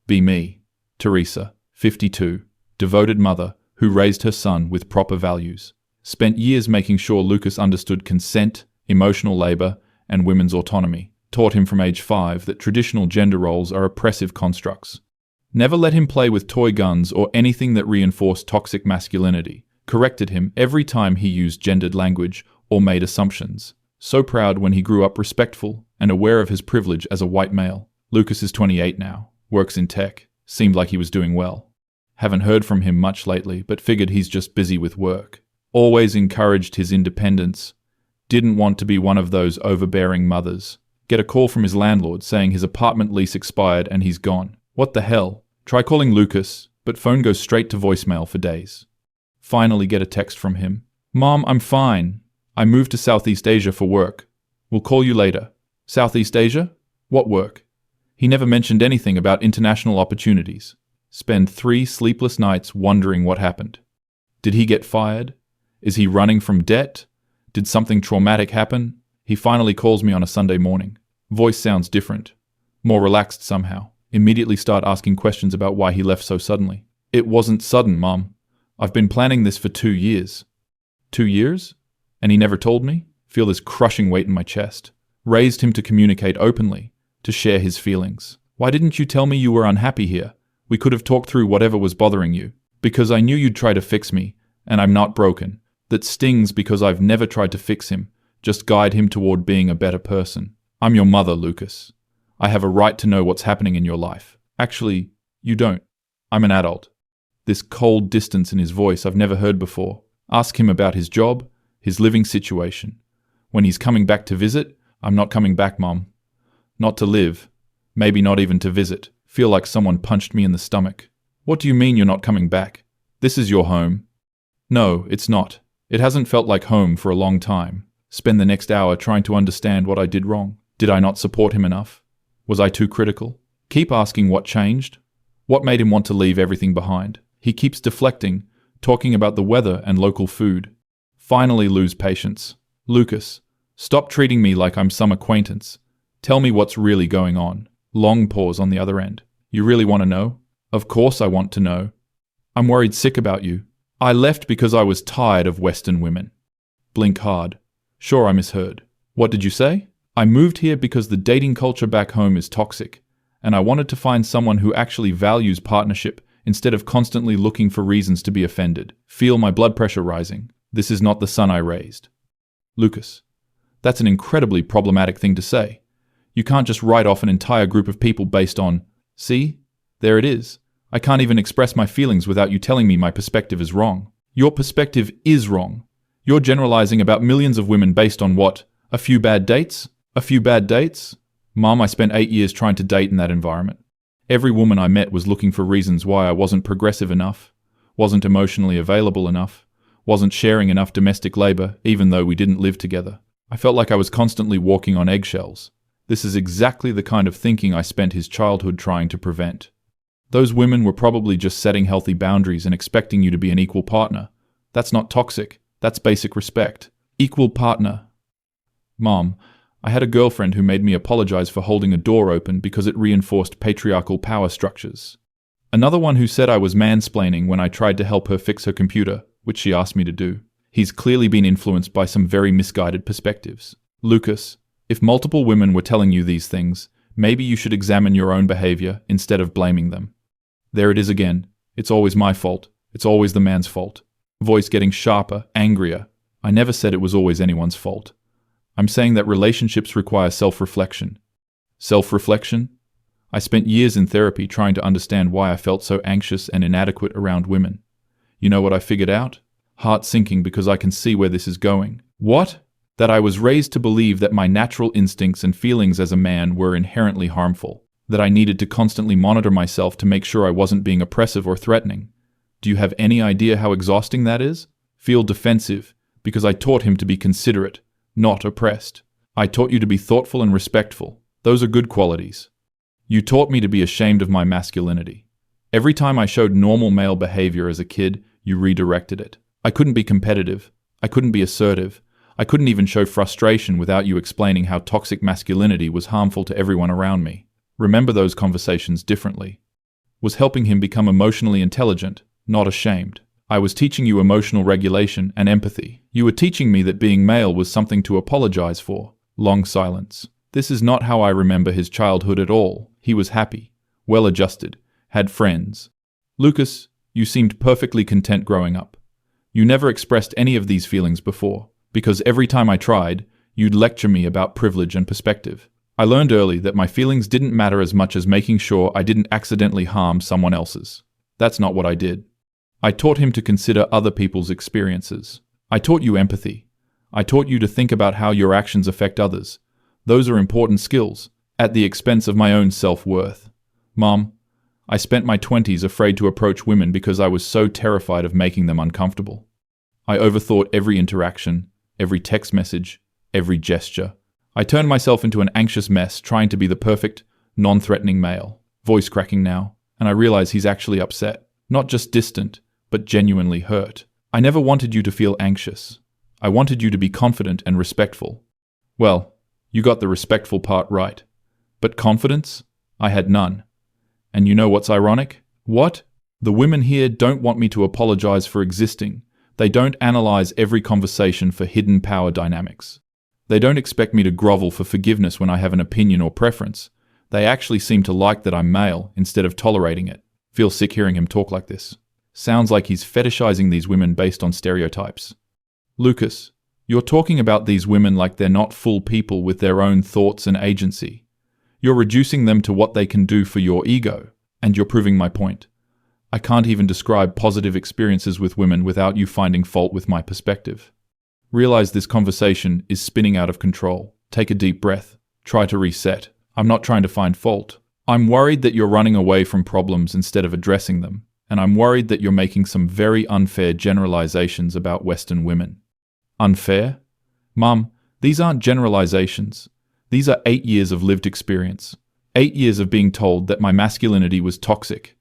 Be me. Teresa, 52, devoted mother who raised her son with proper values. Spent years making sure Lucas understood consent, emotional labor, and women's autonomy. Taught him from age 5 that traditional gender roles are oppressive constructs. Never let him play with toy guns or anything that reinforced toxic masculinity. Corrected him every time he used gendered language or made assumptions. So proud when he grew up respectful and aware of his privilege as a white male. Lucas is 28 now, works in tech, seemed like he was doing well. Haven't heard from him much lately, but figured he's just busy with work. Always encouraged his independence. Didn't want to be one of those overbearing mothers. Get a call from his landlord saying his apartment lease expired and he's gone. What the hell? Try calling Lucas, but phone goes straight to voicemail for days. Finally get a text from him. Mom, I'm fine. I moved to Southeast Asia for work. We'll call you later. Southeast Asia? What work? He never mentioned anything about international opportunities. Spend 3 sleepless nights wondering what happened. Did he get fired? Is he running from debt? Did something traumatic happen? He finally calls me on a Sunday morning. Voice sounds different. More relaxed somehow. Immediately start asking questions about why he left so suddenly. It wasn't sudden, Mom. I've been planning this for 2 years. 2 years? And he never told me? Feel this crushing weight in my chest. Raised him to communicate openly, to share his feelings. Why didn't you tell me you were unhappy here? We could have talked through whatever was bothering you. Because I knew you'd try to fix me, and I'm not broken. That stings because I've never tried to fix him, just guide him toward being a better person. I'm your mother, Lucas. I have a right to know what's happening in your life. Actually, you don't. I'm an adult. This cold distance in his voice I've never heard before. Ask him about his job, his living situation. When he's coming back to visit, I'm not coming back, Mom. Not to live. Maybe not even to visit. Feel like someone punched me in the stomach. What do you mean you're not coming back? This is your home. No, it's not. It hasn't felt like home for a long time. Spend the next hour trying to understand what I did wrong. Did I not support him enough? Was I too critical? Keep asking what changed. What made him want to leave everything behind? He keeps deflecting, talking about the weather and local food. Finally lose patience. Lucas, stop treating me like I'm some acquaintance. Tell me what's really going on. Long pause on the other end. You really want to know? Of course I want to know. I'm worried sick about you. I left because I was tired of Western women. Blink hard. Sure, I misheard. What did you say? I moved here because the dating culture back home is toxic, and I wanted to find someone who actually values partnership instead of constantly looking for reasons to be offended. Feel my blood pressure rising. This is not the son I raised. Lucas, that's an incredibly problematic thing to say. You can't just write off an entire group of people based on, see? There it is. I can't even express my feelings without you telling me my perspective is wrong. Your perspective is wrong. You're generalizing about millions of women based on what? A few bad dates? A few bad dates? Mom, I spent 8 years trying to date in that environment. Every woman I met was looking for reasons why I wasn't progressive enough, wasn't emotionally available enough, wasn't sharing enough domestic labor, even though we didn't live together. I felt like I was constantly walking on eggshells. This is exactly the kind of thinking I spent his childhood trying to prevent. Those women were probably just setting healthy boundaries and expecting you to be an equal partner. That's not toxic. That's basic respect. Equal partner. Mom, I had a girlfriend who made me apologize for holding a door open because it reinforced patriarchal power structures. Another one who said I was mansplaining when I tried to help her fix her computer, which she asked me to do. He's clearly been influenced by some very misguided perspectives. Lucas, if multiple women were telling you these things, maybe you should examine your own behavior instead of blaming them. There it is again. It's always my fault. It's always the man's fault. Voice getting sharper, angrier. I never said it was always anyone's fault. I'm saying that relationships require self-reflection. Self-reflection? I spent years in therapy trying to understand why I felt so anxious and inadequate around women. You know what I figured out? Heart sinking because I can see where this is going. What? That I was raised to believe that my natural instincts and feelings as a man were inherently harmful. That I needed to constantly monitor myself to make sure I wasn't being oppressive or threatening. Do you have any idea how exhausting that is? Feel defensive, because I taught him to be considerate, not oppressed. I taught you to be thoughtful and respectful. Those are good qualities. You taught me to be ashamed of my masculinity. Every time I showed normal male behavior as a kid, you redirected it. I couldn't be competitive. I couldn't be assertive. I couldn't even show frustration without you explaining how toxic masculinity was harmful to everyone around me. Remember those conversations differently. was helping him become emotionally intelligent, not ashamed. I was teaching you emotional regulation and empathy. You were teaching me that being male was something to apologize for. Long silence. This is not how I remember his childhood at all. He was happy, well-adjusted, had friends. Lucas, you seemed perfectly content growing up. You never expressed any of these feelings before, because every time I tried, you'd lecture me about privilege and perspective. I learned early that my feelings didn't matter as much as making sure I didn't accidentally harm someone else's. That's not what I did. I taught him to consider other people's experiences. I taught you empathy. I taught you to think about how your actions affect others. Those are important skills, at the expense of my own self-worth. Mom, I spent my 20s afraid to approach women because I was so terrified of making them uncomfortable. I overthought every interaction, every text message, every gesture. I turned myself into an anxious mess trying to be the perfect, non-threatening male. Voice cracking now, and I realize he's actually upset. Not just distant, but genuinely hurt. I never wanted you to feel anxious. I wanted you to be confident and respectful. Well, you got the respectful part right. But confidence? I had none. And you know what's ironic? What? The women here don't want me to apologize for existing. They don't analyze every conversation for hidden power dynamics. They don't expect me to grovel for forgiveness when I have an opinion or preference. They actually seem to like that I'm male instead of tolerating it. Feel sick hearing him talk like this. Sounds like he's fetishizing these women based on stereotypes. Lucas, you're talking about these women like they're not full people with their own thoughts and agency. You're reducing them to what they can do for your ego, and you're proving my point. I can't even describe positive experiences with women without you finding fault with my perspective. Realize this conversation is spinning out of control. Take a deep breath. Try to reset. I'm not trying to find fault. I'm worried that you're running away from problems instead of addressing them, and I'm worried that you're making some very unfair generalizations about Western women. Unfair? Mum, these aren't generalizations. These are 8 years of lived experience. 8 years of being told that my masculinity was toxic,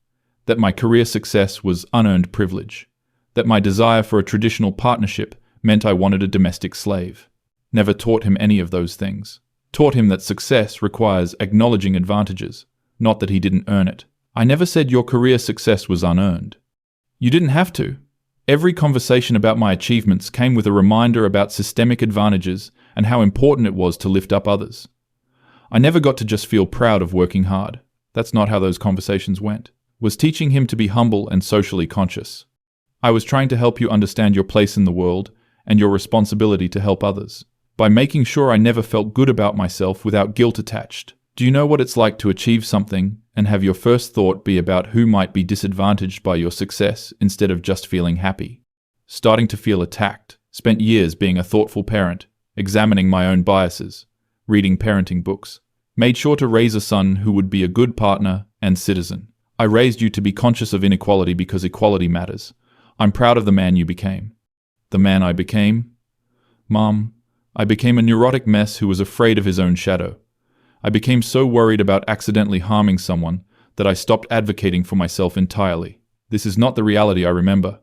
that my career success was unearned privilege, that my desire for a traditional partnership meant I wanted a domestic slave. Never taught him any of those things. Taught him that success requires acknowledging advantages, not that he didn't earn it. I never said your career success was unearned. You didn't have to. Every conversation about my achievements came with a reminder about systemic advantages and how important it was to lift up others. I never got to just feel proud of working hard. That's not how those conversations went. Was teaching him to be humble and socially conscious. I was trying to help you understand your place in the world and your responsibility to help others, by making sure I never felt good about myself without guilt attached. Do you know what it's like to achieve something and have your first thought be about who might be disadvantaged by your success instead of just feeling happy? Starting to feel attacked. Spent years being a thoughtful parent, examining my own biases, reading parenting books. Made sure to raise a son who would be a good partner and citizen. I raised you to be conscious of inequality because equality matters. I'm proud of the man you became. The man I became? Mom, I became a neurotic mess who was afraid of his own shadow. I became so worried about accidentally harming someone that I stopped advocating for myself entirely. This is not the reality I remember.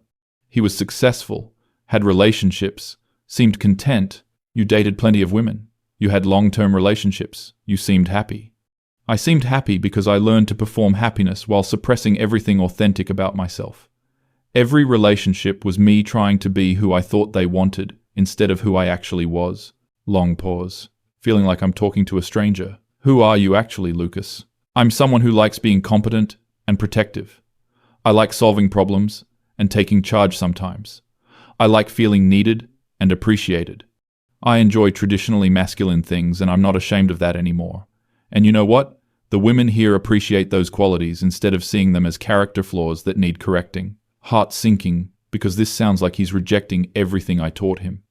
He was successful, had relationships, seemed content. You dated plenty of women. You had long-term relationships. You seemed happy. I seemed happy because I learned to perform happiness while suppressing everything authentic about myself. Every relationship was me trying to be who I thought they wanted instead of who I actually was. Long pause. Feeling like I'm talking to a stranger. Who are you actually, Lucas? I'm someone who likes being competent and protective. I like solving problems and taking charge sometimes. I like feeling needed and appreciated. I enjoy traditionally masculine things, and I'm not ashamed of that anymore. And you know what? The women here appreciate those qualities instead of seeing them as character flaws that need correcting. Heart sinking, because this sounds like he's rejecting everything I taught him.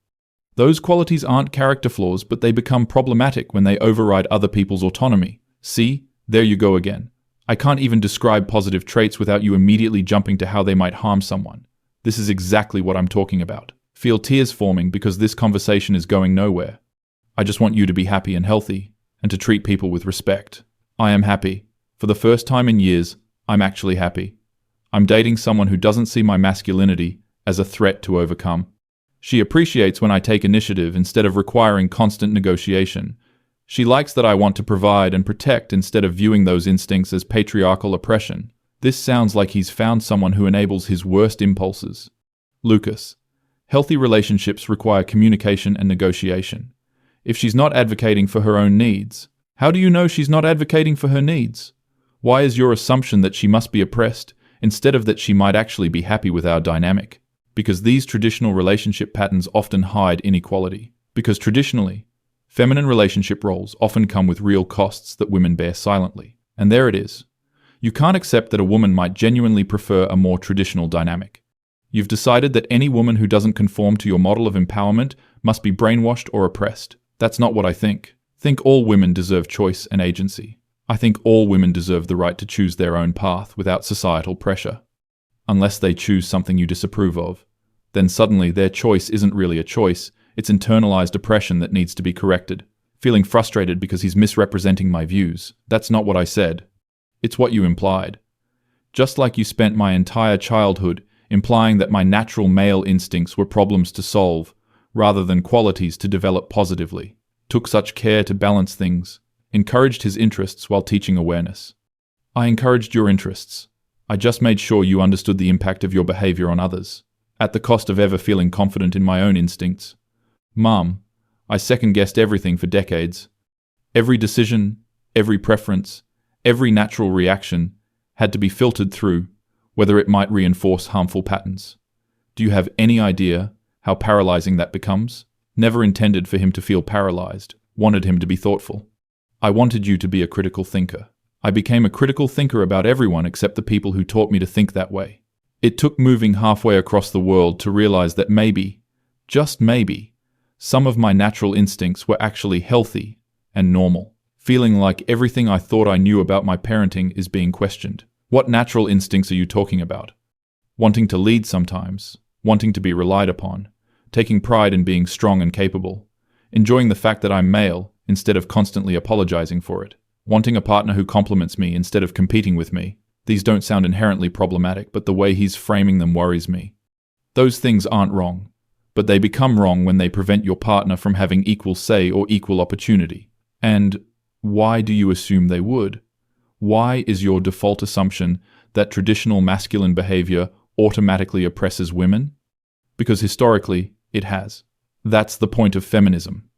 Those qualities aren't character flaws, but they become problematic when they override other people's autonomy. See? There you go again. I can't even describe positive traits without you immediately jumping to how they might harm someone. This is exactly what I'm talking about. Feel tears forming because this conversation is going nowhere. I just want you to be happy and healthy, and to treat people with respect. I am happy. For the first time in years, I'm actually happy. I'm dating someone who doesn't see my masculinity as a threat to overcome. She appreciates when I take initiative instead of requiring constant negotiation. She likes that I want to provide and protect instead of viewing those instincts as patriarchal oppression. This sounds like he's found someone who enables his worst impulses. Lucas, healthy relationships require communication and negotiation. If she's not advocating for her own needs, how do you know she's not advocating for her needs? Why is your assumption that she must be oppressed instead of that she might actually be happy with our dynamic? Because these traditional relationship patterns often hide inequality. Because traditionally, feminine relationship roles often come with real costs that women bear silently. And there it is. You can't accept that a woman might genuinely prefer a more traditional dynamic. You've decided that any woman who doesn't conform to your model of empowerment must be brainwashed or oppressed. That's not what I think. I think all women deserve choice and agency. I think all women deserve the right to choose their own path without societal pressure. Unless they choose something you disapprove of, then suddenly their choice isn't really a choice, it's internalized oppression that needs to be corrected. Feeling frustrated because he's misrepresenting my views. That's not what I said. It's what you implied. Just like you spent my entire childhood implying that my natural male instincts were problems to solve, rather than qualities to develop positively. Took such care to balance things. Encouraged his interests while teaching awareness. I encouraged your interests. I just made sure you understood the impact of your behavior on others, at the cost of ever feeling confident in my own instincts. Mom, I second-guessed everything for decades. Every decision, every preference, every natural reaction had to be filtered through, whether it might reinforce harmful patterns. Do you have any idea how paralyzing that becomes? Never intended for him to feel paralyzed, wanted him to be thoughtful. I wanted you to be a critical thinker. I became a critical thinker about everyone except the people who taught me to think that way. It took moving halfway across the world to realize that maybe, just maybe, some of my natural instincts were actually healthy and normal. Feeling like everything I thought I knew about my parenting is being questioned. What natural instincts are you talking about? Wanting to lead sometimes, wanting to be relied upon, taking pride in being strong and capable, enjoying the fact that I'm male instead of constantly apologizing for it, wanting a partner who compliments me instead of competing with me. These don't sound inherently problematic, but the way he's framing them worries me. Those things aren't wrong, but they become wrong when they prevent your partner from having equal say or equal opportunity. And why do you assume they would? Why is your default assumption that traditional masculine behavior automatically oppresses women? Because historically, it has. That's the point of feminism.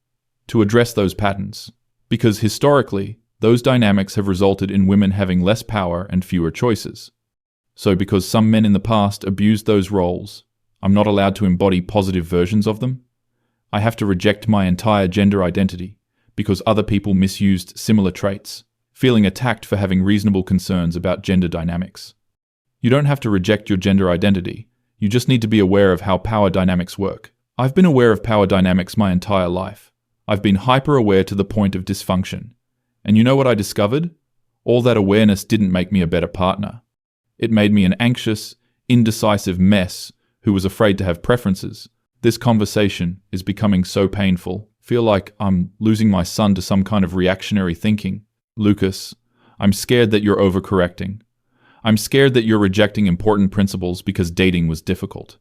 To address those patterns. Because historically, those dynamics have resulted in women having less power and fewer choices. So because some men in the past abused those roles, I'm not allowed to embody positive versions of them? I have to reject my entire gender identity because other people misused similar traits, feeling attacked for having reasonable concerns about gender dynamics. You don't have to reject your gender identity, you just need to be aware of how power dynamics work. I've been aware of power dynamics my entire life. I've been hyper-aware to the point of dysfunction. And you know what I discovered? All that awareness didn't make me a better partner. It made me an anxious, indecisive mess who was afraid to have preferences. This conversation is becoming so painful. Feel like I'm losing my son to some kind of reactionary thinking. Lucas, I'm scared that you're overcorrecting. I'm scared that you're rejecting important principles because dating was difficult.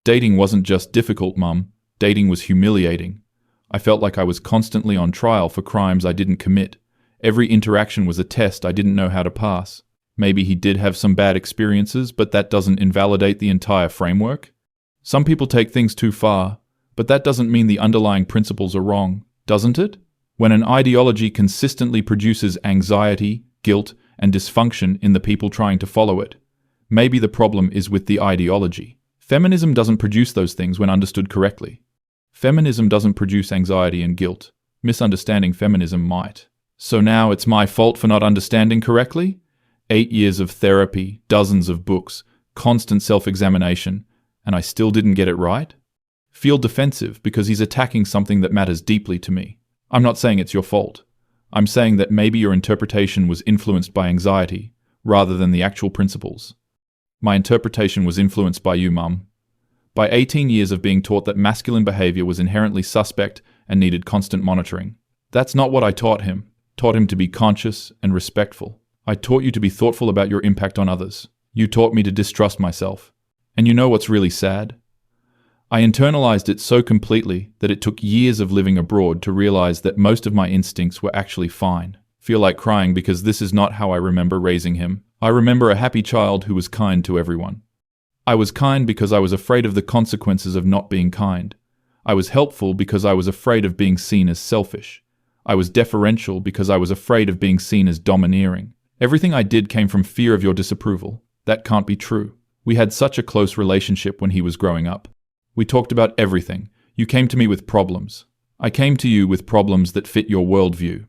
Dating wasn't just difficult, Mum. Dating was humiliating. I felt like I was constantly on trial for crimes I didn't commit. Every interaction was a test I didn't know how to pass. Maybe he did have some bad experiences, but that doesn't invalidate the entire framework. Some people take things too far, but that doesn't mean the underlying principles are wrong, doesn't it? When an ideology consistently produces anxiety, guilt, and dysfunction in the people trying to follow it, maybe the problem is with the ideology. Feminism doesn't produce those things when understood correctly. Feminism doesn't produce anxiety and guilt. Misunderstanding feminism might. So now it's my fault for not understanding correctly? 8 years of therapy, dozens of books, constant self-examination, and I still didn't get it right? Feel defensive because he's attacking something that matters deeply to me. I'm not saying it's your fault. I'm saying that maybe your interpretation was influenced by anxiety, rather than the actual principles. My interpretation was influenced by you, Mum. By 18 years of being taught that masculine behavior was inherently suspect and needed constant monitoring. That's not what I taught him. Taught him to be conscious and respectful. I taught you to be thoughtful about your impact on others. You taught me to distrust myself. And you know what's really sad? I internalized it so completely that it took years of living abroad to realize that most of my instincts were actually fine. Feel like crying because this is not how I remember raising him. I remember a happy child who was kind to everyone. I was kind because I was afraid of the consequences of not being kind. I was helpful because I was afraid of being seen as selfish. I was deferential because I was afraid of being seen as domineering. Everything I did came from fear of your disapproval. That can't be true. We had such a close relationship when he was growing up. We talked about everything. You came to me with problems. I came to you with problems that fit your worldview.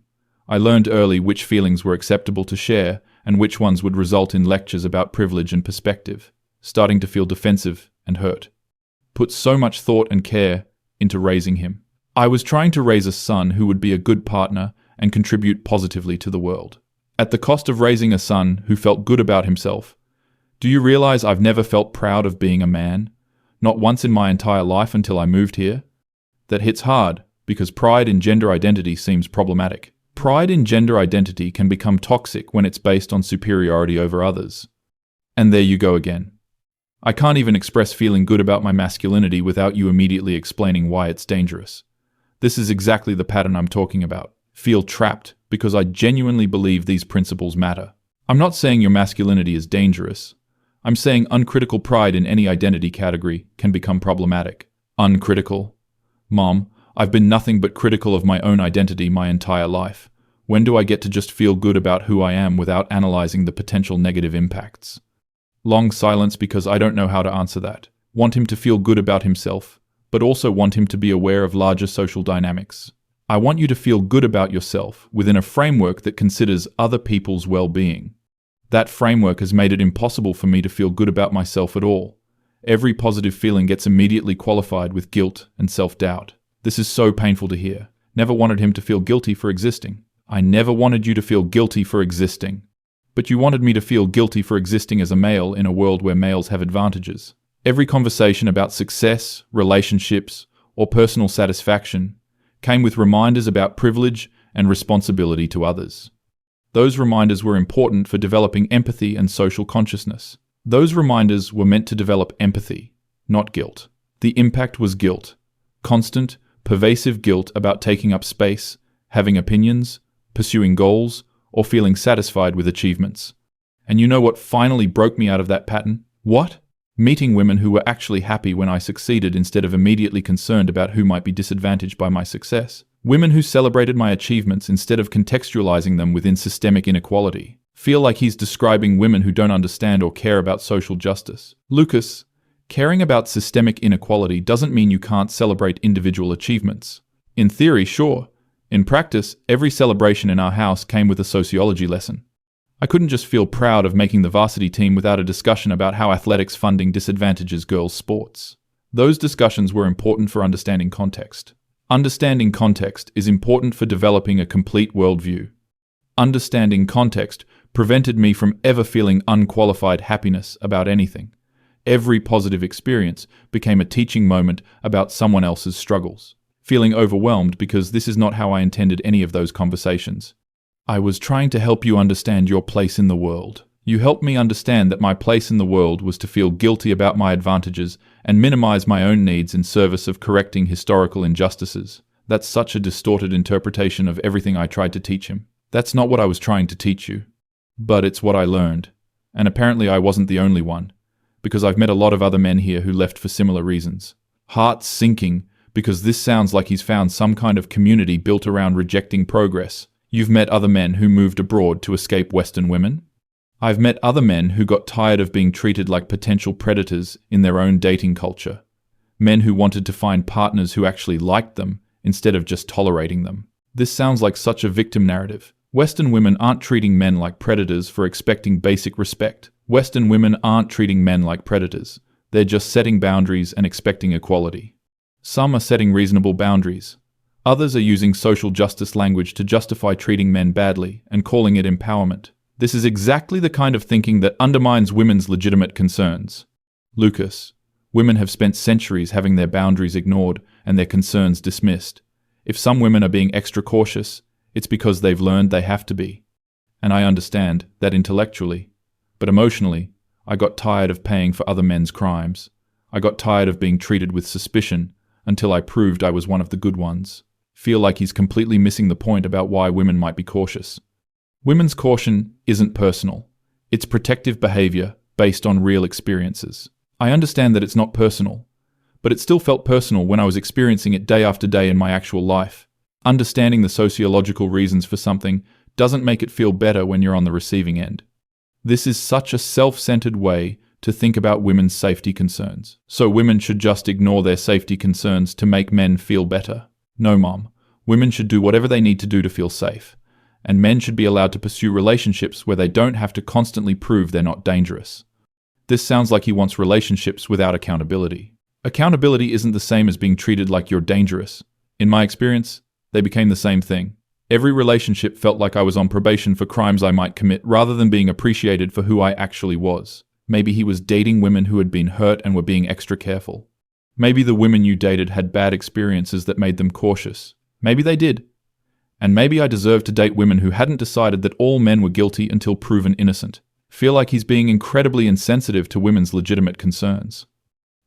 I learned early which feelings were acceptable to share and which ones would result in lectures about privilege and perspective, starting to feel defensive and hurt. Put so much thought and care into raising him. I was trying to raise a son who would be a good partner and contribute positively to the world. At the cost of raising a son who felt good about himself. Do you realize I've never felt proud of being a man? Not once in my entire life until I moved here? That hits hard because pride in gender identity seems problematic. Pride in gender identity can become toxic when it's based on superiority over others. And there you go again. I can't even express feeling good about my masculinity without you immediately explaining why it's dangerous. This is exactly the pattern I'm talking about. Feel trapped because I genuinely believe these principles matter. I'm not saying your masculinity is dangerous. I'm saying uncritical pride in any identity category can become problematic. Uncritical? Mom, I've been nothing but critical of my own identity my entire life. When do I get to just feel good about who I am without analyzing the potential negative impacts? Long silence because I don't know how to answer that. Want him to feel good about himself, but also want him to be aware of larger social dynamics. I want you to feel good about yourself within a framework that considers other people's well-being. That framework has made it impossible for me to feel good about myself at all. Every positive feeling gets immediately qualified with guilt and self-doubt. This is so painful to hear. Never wanted him to feel guilty for existing. I never wanted you to feel guilty for existing. But you wanted me to feel guilty for existing as a male in a world where males have advantages. Every conversation about success, relationships, or personal satisfaction came with reminders about privilege and responsibility to others. Those reminders were important for developing empathy and social consciousness. Those reminders were meant to develop empathy, not guilt. The impact was guilt. Constant, pervasive guilt about taking up space, having opinions, pursuing goals, or feeling satisfied with achievements. And you know what finally broke me out of that pattern? What? Meeting women who were actually happy when I succeeded instead of immediately concerned about who might be disadvantaged by my success. Women who celebrated my achievements instead of contextualizing them within systemic inequality. Feel like he's describing women who don't understand or care about social justice. Lucas, caring about systemic inequality doesn't mean you can't celebrate individual achievements. In theory, sure. In practice, every celebration in our house came with a sociology lesson. I couldn't just feel proud of making the varsity team without a discussion about how athletics funding disadvantages girls' sports. Those discussions were important for understanding context. Understanding context is important for developing a complete worldview. Understanding context prevented me from ever feeling unqualified happiness about anything. Every positive experience became a teaching moment about someone else's struggles. Feeling overwhelmed because this is not how I intended any of those conversations. I was trying to help you understand your place in the world. You helped me understand that my place in the world was to feel guilty about my advantages and minimize my own needs in service of correcting historical injustices. That's such a distorted interpretation of everything I tried to teach him. That's not what I was trying to teach you. But it's what I learned. And apparently I wasn't the only one, because I've met a lot of other men here who left for similar reasons. Hearts sinking, because this sounds like he's found some kind of community built around rejecting progress. You've met other men who moved abroad to escape Western women? I've met other men who got tired of being treated like potential predators in their own dating culture. Men who wanted to find partners who actually liked them instead of just tolerating them. This sounds like such a victim narrative. Western women aren't treating men like predators for expecting basic respect. Western women aren't treating men like predators. They're just setting boundaries and expecting equality. Some are setting reasonable boundaries. Others are using social justice language to justify treating men badly and calling it empowerment. This is exactly the kind of thinking that undermines women's legitimate concerns. Lucas, women have spent centuries having their boundaries ignored and their concerns dismissed. If some women are being extra cautious, it's because they've learned they have to be. And I understand that intellectually. But emotionally, I got tired of paying for other men's crimes. I got tired of being treated with suspicion until I proved I was one of the good ones. Feel like he's completely missing the point about why women might be cautious. Women's caution isn't personal. It's protective behavior based on real experiences. I understand that it's not personal, but it still felt personal when I was experiencing it day after day in my actual life. Understanding the sociological reasons for something doesn't make it feel better when you're on the receiving end. This is such a self-centered way to think about women's safety concerns. So women should just ignore their safety concerns to make men feel better. No, Mom. Women should do whatever they need to do to feel safe. And men should be allowed to pursue relationships where they don't have to constantly prove they're not dangerous. This sounds like he wants relationships without accountability. Accountability isn't the same as being treated like you're dangerous. In my experience, they became the same thing. Every relationship felt like I was on probation for crimes I might commit rather than being appreciated for who I actually was. Maybe he was dating women who had been hurt and were being extra careful. Maybe the women you dated had bad experiences that made them cautious. Maybe they did. And maybe I deserved to date women who hadn't decided that all men were guilty until proven innocent. Feel like he's being incredibly insensitive to women's legitimate concerns.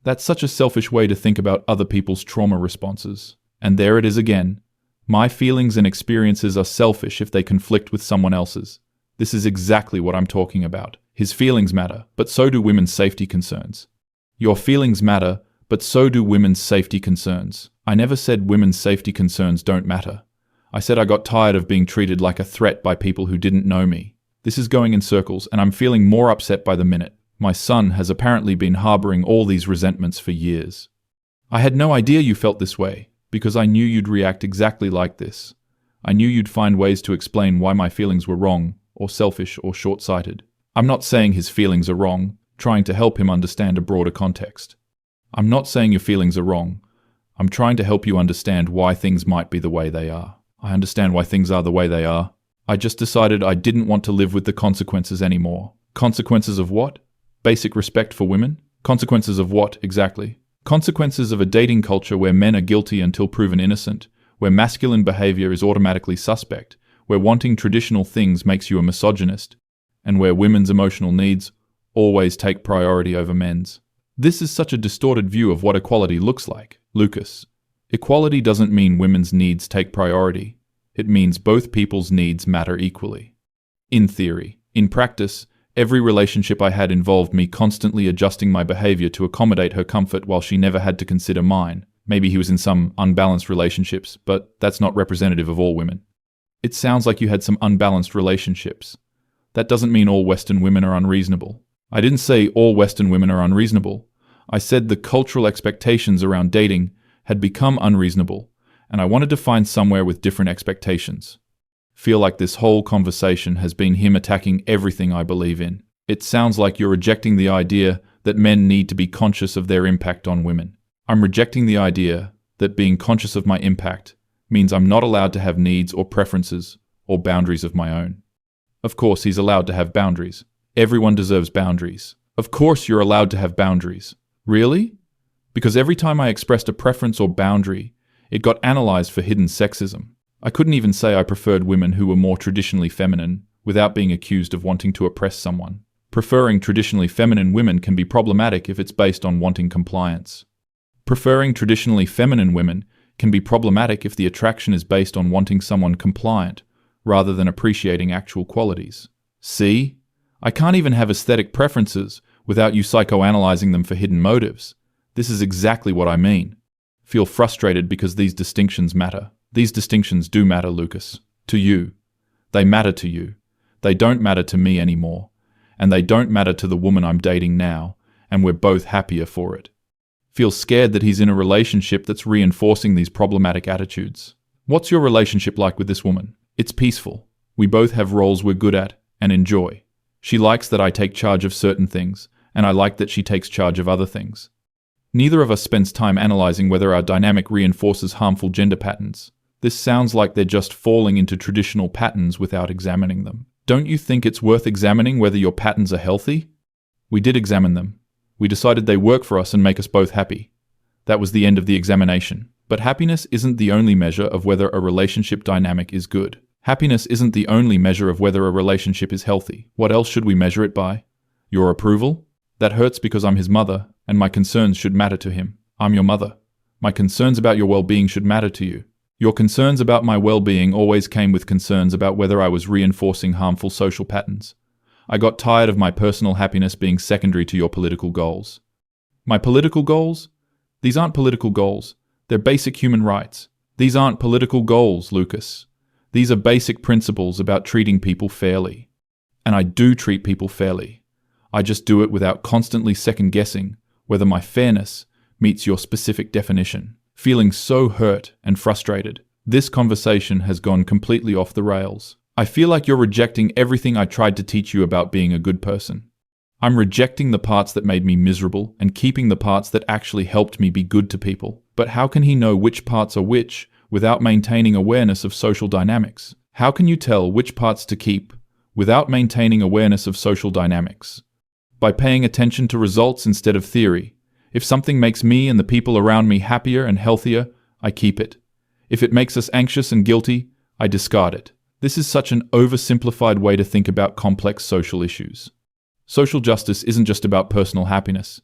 That's such a selfish way to think about other people's trauma responses. And there it is again. My feelings and experiences are selfish if they conflict with someone else's. This is exactly what I'm talking about. His feelings matter, but so do women's safety concerns. Your feelings matter, but so do women's safety concerns. I never said women's safety concerns don't matter. I said I got tired of being treated like a threat by people who didn't know me. This is going in circles, and I'm feeling more upset by the minute. My son has apparently been harboring all these resentments for years. I had no idea you felt this way, because I knew you'd react exactly like this. I knew you'd find ways to explain why my feelings were wrong, or selfish, or short-sighted. I'm not saying his feelings are wrong, trying to help him understand a broader context. I'm not saying your feelings are wrong. I'm trying to help you understand why things might be the way they are. I understand why things are the way they are. I just decided I didn't want to live with the consequences anymore. Consequences of what? Basic respect for women? Consequences of what, exactly? Consequences of a dating culture where men are guilty until proven innocent, where masculine behavior is automatically suspect, where wanting traditional things makes you a misogynist, and where women's emotional needs always take priority over men's. This is such a distorted view of what equality looks like, Lucas. Equality doesn't mean women's needs take priority. It means both people's needs matter equally. In theory. In practice, every relationship I had involved me constantly adjusting my behavior to accommodate her comfort while she never had to consider mine. Maybe he was in some unbalanced relationships, but that's not representative of all women. It sounds like you had some unbalanced relationships. That doesn't mean all Western women are unreasonable. I didn't say all Western women are unreasonable. I said the cultural expectations around dating had become unreasonable, and I wanted to find somewhere with different expectations. Feel like this whole conversation has been him attacking everything I believe in. It sounds like you're rejecting the idea that men need to be conscious of their impact on women. I'm rejecting the idea that being conscious of my impact means I'm not allowed to have needs or preferences or boundaries of my own. Of course, he's allowed to have boundaries. Everyone deserves boundaries. Of course you're allowed to have boundaries. Really? Because every time I expressed a preference or boundary, it got analyzed for hidden sexism. I couldn't even say I preferred women who were more traditionally feminine without being accused of wanting to oppress someone. Preferring traditionally feminine women can be problematic if it's based on wanting compliance. Preferring traditionally feminine women can be problematic if the attraction is based on wanting someone compliant rather than appreciating actual qualities. See? I can't even have aesthetic preferences without you psychoanalyzing them for hidden motives. This is exactly what I mean. Feel frustrated because these distinctions matter. These distinctions do matter, Lucas. To you. They matter to you. They don't matter to me anymore. And they don't matter to the woman I'm dating now, and we're both happier for it. Feel scared that he's in a relationship that's reinforcing these problematic attitudes. What's your relationship like with this woman? It's peaceful. We both have roles we're good at and enjoy. She likes that I take charge of certain things, and I like that she takes charge of other things. Neither of us spends time analyzing whether our dynamic reinforces harmful gender patterns. This sounds like they're just falling into traditional patterns without examining them. Don't you think it's worth examining whether your patterns are healthy? We did examine them. We decided they work for us and make us both happy. That was the end of the examination. But happiness isn't the only measure of whether a relationship dynamic is good. Happiness isn't the only measure of whether a relationship is healthy. What else should we measure it by? Your approval? That hurts because I'm his mother, and my concerns should matter to him. I'm your mother. My concerns about your well-being should matter to you. Your concerns about my well-being always came with concerns about whether I was reinforcing harmful social patterns. I got tired of my personal happiness being secondary to your political goals. My political goals? These aren't political goals. They're basic human rights. These aren't political goals, Lucas. These are basic principles about treating people fairly. And I do treat people fairly. I just do it without constantly second-guessing whether my fairness meets your specific definition. Feeling so hurt and frustrated, this conversation has gone completely off the rails. I feel like you're rejecting everything I tried to teach you about being a good person. I'm rejecting the parts that made me miserable and keeping the parts that actually helped me be good to people. But how can he know which parts are which without maintaining awareness of social dynamics? How can you tell which parts to keep without maintaining awareness of social dynamics? By paying attention to results instead of theory. If something makes me and the people around me happier and healthier, I keep it. If it makes us anxious and guilty, I discard it. This is such an oversimplified way to think about complex social issues. Social justice isn't just about personal happiness.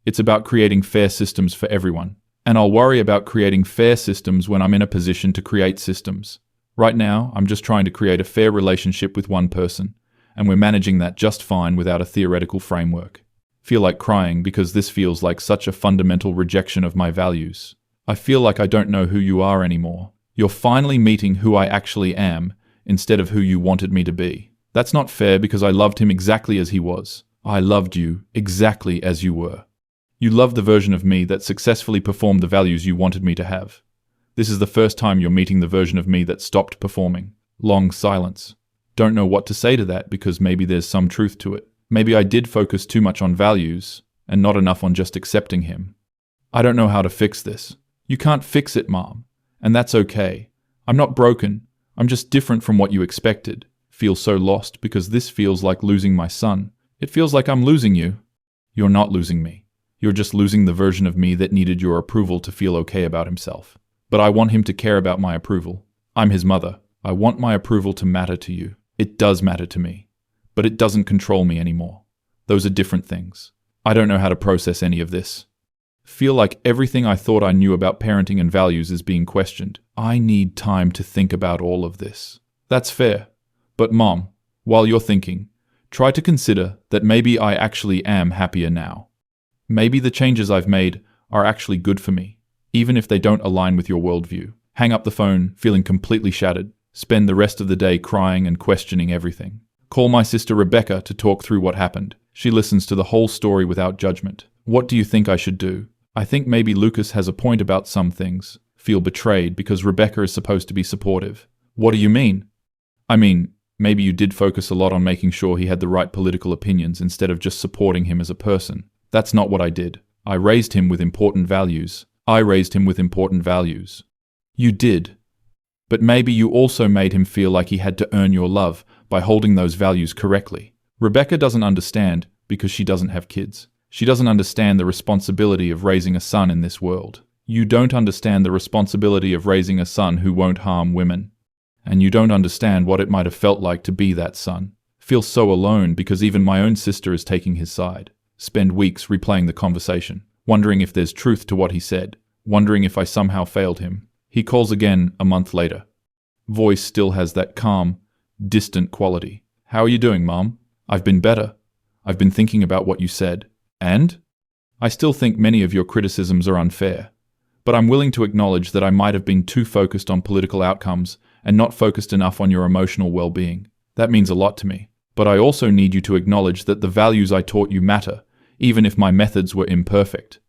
It's about creating fair systems for everyone. And I'll worry about creating fair systems when I'm in a position to create systems. Right now, I'm just trying to create a fair relationship with one person, and we're managing that just fine without a theoretical framework. Feel like crying because this feels like such a fundamental rejection of my values. I feel like I don't know who you are anymore. You're finally meeting who I actually am instead of who you wanted me to be. That's not fair because I loved him exactly as he was. I loved you exactly as you were. You loved the version of me that successfully performed the values you wanted me to have. This is the first time you're meeting the version of me that stopped performing. Long silence. Don't know what to say to that because maybe there's some truth to it. Maybe I did focus too much on values and not enough on just accepting him. I don't know how to fix this. You can't fix it, Mom. And that's okay. I'm not broken. I'm just different from what you expected. Feel so lost because this feels like losing my son. It feels like I'm losing you. You're not losing me. You're just losing the version of me that needed your approval to feel okay about himself. But I want him to care about my approval. I'm his mother. I want my approval to matter to you. It does matter to me. But it doesn't control me anymore. Those are different things. I don't know how to process any of this. Feel like everything I thought I knew about parenting and values is being questioned. I need time to think about all of this. That's fair. But Mom, while you're thinking, try to consider that maybe I actually am happier now. Maybe the changes I've made are actually good for me, even if they don't align with your worldview. Hang up the phone, feeling completely shattered. Spend the rest of the day crying and questioning everything. Call my sister Rebecca to talk through what happened. She listens to the whole story without judgment. What do you think I should do? I think maybe Lucas has a point about some things. Feel betrayed because Rebecca is supposed to be supportive. What do you mean? I mean, maybe you did focus a lot on making sure he had the right political opinions instead of just supporting him as a person. That's not what I did. I raised him with important values. You did. But maybe you also made him feel like he had to earn your love by holding those values correctly. Rebecca doesn't understand because she doesn't have kids. She doesn't understand the responsibility of raising a son in this world. You don't understand the responsibility of raising a son who won't harm women. And you don't understand what it might have felt like to be that son. Feel so alone because even my own sister is taking his side. Spend weeks replaying the conversation, wondering if there's truth to what he said, wondering if I somehow failed him. He calls again a month later. Voice still has that calm, distant quality. How are you doing, Mom? I've been better. I've been thinking about what you said. And? I still think many of your criticisms are unfair. But I'm willing to acknowledge that I might have been too focused on political outcomes and not focused enough on your emotional well-being. That means a lot to me. But I also need you to acknowledge that the values I taught you matter, even if my methods were imperfect.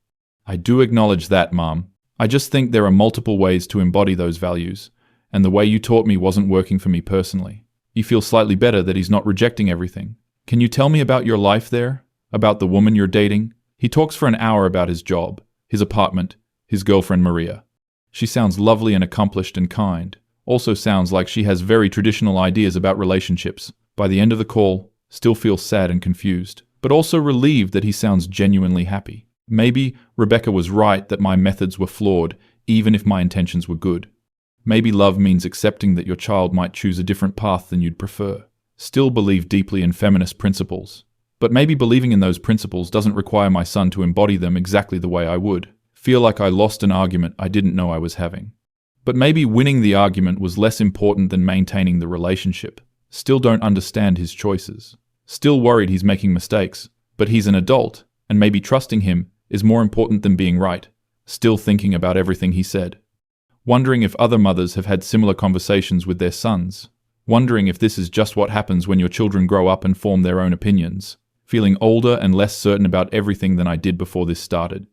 I do acknowledge that, Mom. I just think there are multiple ways to embody those values, and the way you taught me wasn't working for me personally. You feel slightly better that he's not rejecting everything. Can you tell me about your life there? About the woman you're dating? He talks for an hour about his job, his apartment, his girlfriend Maria. She sounds lovely and accomplished and kind. Also sounds like she has very traditional ideas about relationships. By the end of the call, still feels sad and confused, but also relieved that he sounds genuinely happy. Maybe Rebecca was right that my methods were flawed, even if my intentions were good. Maybe love means accepting that your child might choose a different path than you'd prefer. Still believe deeply in feminist principles. But maybe believing in those principles doesn't require my son to embody them exactly the way I would. Feel like I lost an argument I didn't know I was having. But maybe winning the argument was less important than maintaining the relationship. Still don't understand his choices. Still worried he's making mistakes, but he's an adult, and maybe trusting him is more important than being right. Still thinking about everything he said. Wondering if other mothers have had similar conversations with their sons. Wondering if this is just what happens when your children grow up and form their own opinions. Feeling older and less certain about everything than I did before this started.